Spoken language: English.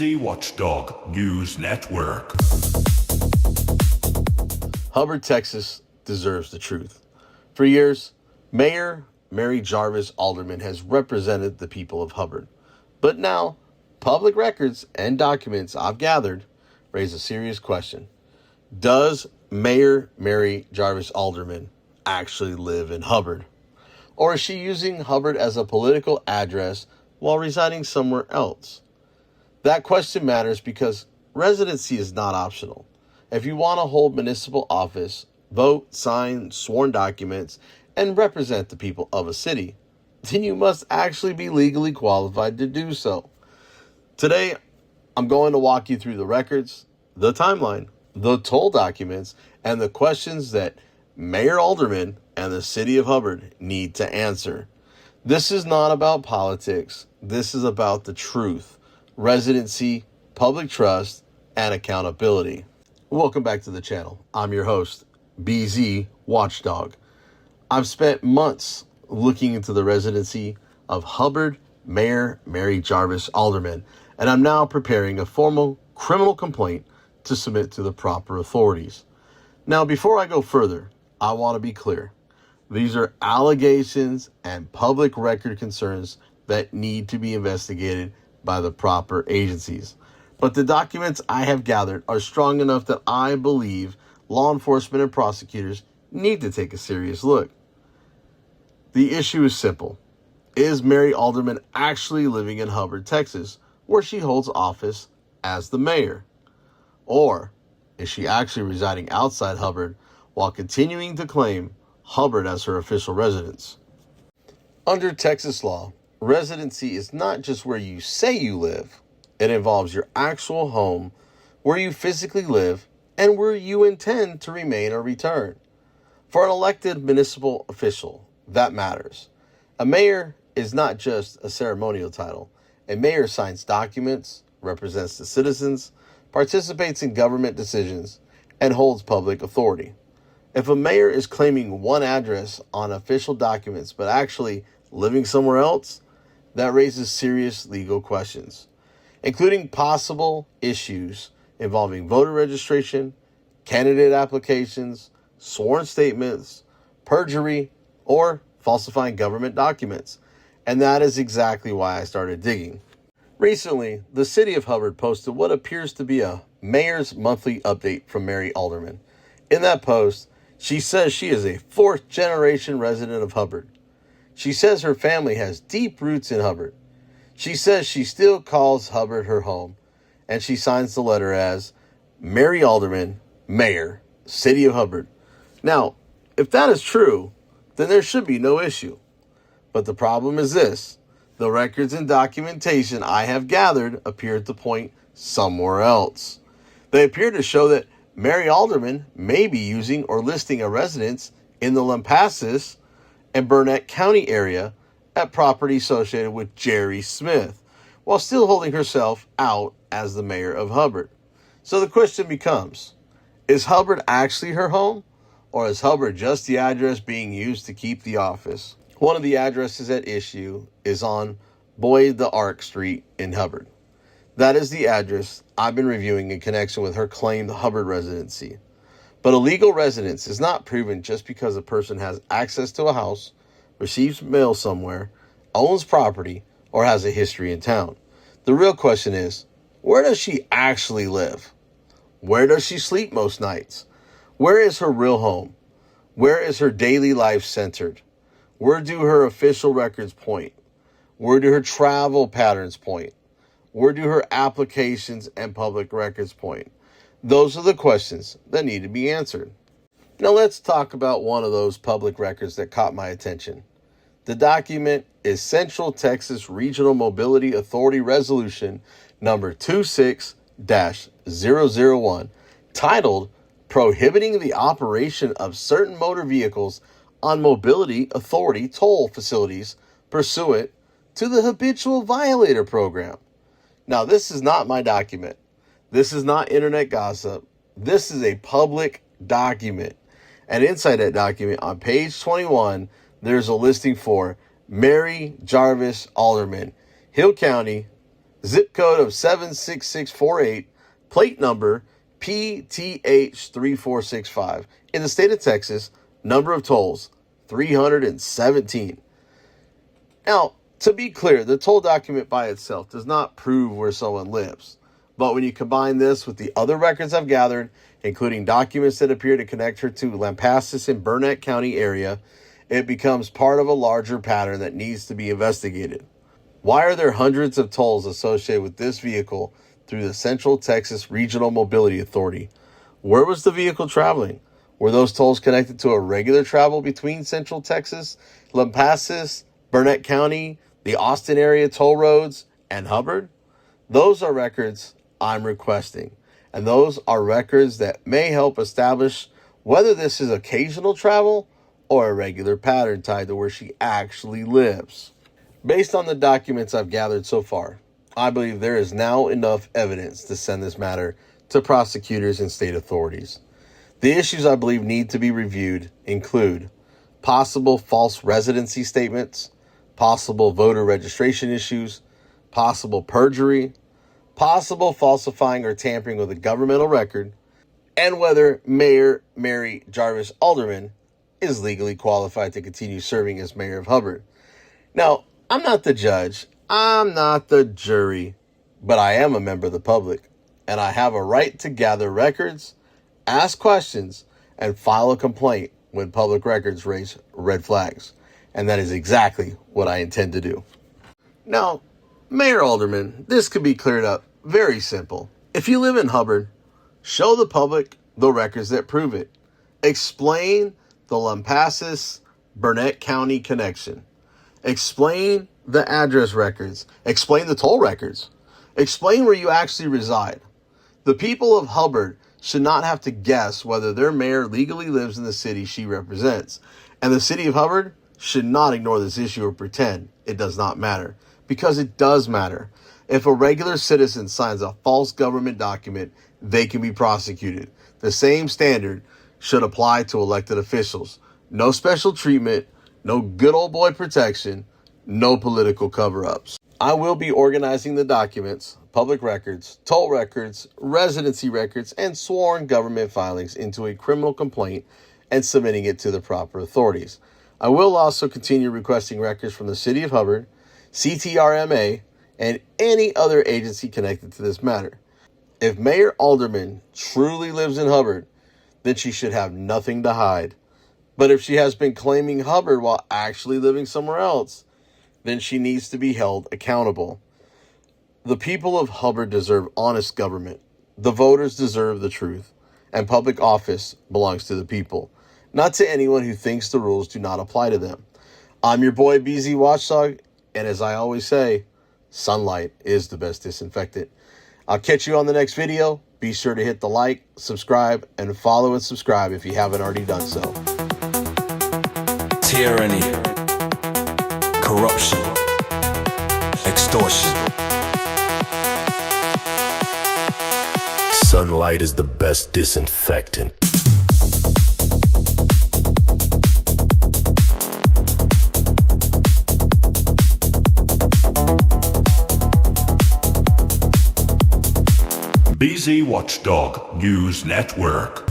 BZ Watchdog News Network. Hubbard, Texas deserves the truth. For years, Mayor Mary Jarvis Alderman has represented the people of Hubbard. But now, public records and documents I've gathered raise a serious question. Does Mayor Mary Jarvis Alderman actually live in Hubbard? Or is she using Hubbard as a political address while residing somewhere else? That question matters because residency is not optional. If you want to hold municipal office, vote, sign sworn documents, and represent the people of a city, then you must actually be legally qualified to do so. Today, I'm going to walk you through the records, the timeline, the toll documents, and the questions that Mayor Alderman and the city of Hubbard need to answer. This is not about politics. This is about the truth, residency, public trust, and accountability. Welcome back to the channel. I'm your host, BZ Watchdog. I've spent months looking into the residency of Hubbard Mayor Mary Jarvis Alderman, and I'm now preparing a formal criminal complaint to submit to the proper authorities. Now, before I go further, I want to be clear. These are allegations and public record concerns that need to be investigated by the proper agencies. But the documents I have gathered are strong enough that I believe law enforcement and prosecutors need to take a serious look. The issue is simple. Is Mary Alderman actually living in Hubbard, Texas, where she holds office as the mayor? Or is she actually residing outside Hubbard while continuing to claim Hubbard as her official residence? Under Texas law, residency is not just where you say you live. It involves your actual home, where you physically live, and where you intend to remain or return. For an elected municipal official, that matters. A mayor is not just a ceremonial title. A mayor signs documents, represents the citizens, participates in government decisions, and holds public authority. If a mayor is claiming one address on official documents but actually living somewhere else, that raises serious legal questions, including possible issues involving voter registration, candidate applications, sworn statements, perjury, or falsifying government documents. And that is exactly why I started digging. Recently, the city of Hubbard posted what appears to be a mayor's monthly update from Mary Alderman. In that post, she says she is a fourth-generation resident of Hubbard. She says her family has deep roots in Hubbard. She says she still calls Hubbard her home, and she signs the letter as Mary Alderman, Mayor, City of Hubbard. Now, if that is true, then there should be no issue. But the problem is this. The records and documentation I have gathered appear to point somewhere else. They appear to show that Mary Alderman may be using or listing a residence in the Lampasas and Burnet County area at property associated with Jerry Smith, while still holding herself out as the mayor of Hubbard. So the question becomes, is Hubbard actually her home, or is Hubbard just the address being used to keep the office? One of the addresses at issue is on Bois Street in Hubbard. That is the address I've been reviewing in connection with her claimed Hubbard residency. But a legal residence is not proven just because a person has access to a house, receives mail somewhere, owns property, or has a history in town. The real question is, where does she actually live? Where does she sleep most nights? Where is her real home? Where is her daily life centered? Where do her official records point? Where do her travel patterns point? Where do her applications and public records point? Those are the questions that need to be answered. Now let's talk about one of those public records that caught my attention. The document is Central Texas Regional Mobility Authority Resolution number 26-001, titled Prohibiting the Operation of Certain Motor Vehicles on Mobility Authority Toll Facilities Pursuant to the Habitual Violator Program. Now, this is not my document. This is not internet gossip. This is a public document. And inside that document, on page 21, there's a listing for Mary Jarvis Alderman, Hill County, zip code of 76648, plate number PTH3465. In the state of Texas, number of tolls, 317. Now, to be clear, the toll document by itself does not prove where someone lives. But when you combine this with the other records I've gathered, including documents that appear to connect her to Lampasas and Burnet County area, it becomes part of a larger pattern that needs to be investigated. Why are there hundreds of tolls associated with this vehicle through the Central Texas Regional Mobility Authority? Where was the vehicle traveling? Were those tolls connected to a regular travel between Central Texas, Lampasas, Burnet County, the Austin area toll roads, and Hubbard? Those are records I'm requesting, and those are records that may help establish whether this is occasional travel or a regular pattern tied to where she actually lives. Based on the documents I've gathered so far, I believe there is now enough evidence to send this matter to prosecutors and state authorities. The issues I believe need to be reviewed include possible false residency statements, possible voter registration issues, possible perjury, possible falsifying or tampering with a governmental record, and whether Mayor Mary Jarvis Alderman is legally qualified to continue serving as Mayor of Hubbard. Now, I'm not the judge, I'm not the jury, but I am a member of the public, and I have a right to gather records, ask questions, and file a complaint when public records raise red flags. And that is exactly what I intend to do. Now, Mayor Alderman, this could be cleared up very simple. If you live in Hubbard, show the public the records that prove it. Explain the Lampasas Burnet County connection. Explain the address records. Explain the toll records. Explain where you actually reside. The people of Hubbard should not have to guess whether their mayor legally lives in the city she represents. And the city of Hubbard should not ignore this issue or pretend it does not matter, because it does matter. If a regular citizen signs a false government document, they can be prosecuted. The same standard should apply to elected officials. No special treatment, no good old boy protection, no political cover-ups. I will be organizing the documents, public records, toll records, residency records, and sworn government filings into a criminal complaint and submitting it to the proper authorities. I will also continue requesting records from the City of Hubbard, CTRMA, and any other agency connected to this matter. If Mayor Alderman truly lives in Hubbard, then she should have nothing to hide. But if she has been claiming Hubbard while actually living somewhere else, then she needs to be held accountable. The people of Hubbard deserve honest government. The voters deserve the truth. And public office belongs to the people, not to anyone who thinks the rules do not apply to them. I'm your boy, BZ Watchdog, and as I always say, sunlight is the best disinfectant. I'll catch you on the next video. Be sure to hit the like, subscribe, and follow and subscribe if you haven't already done so. Tyranny, corruption, extortion. Sunlight is the best disinfectant. BZ Watchdog News Network.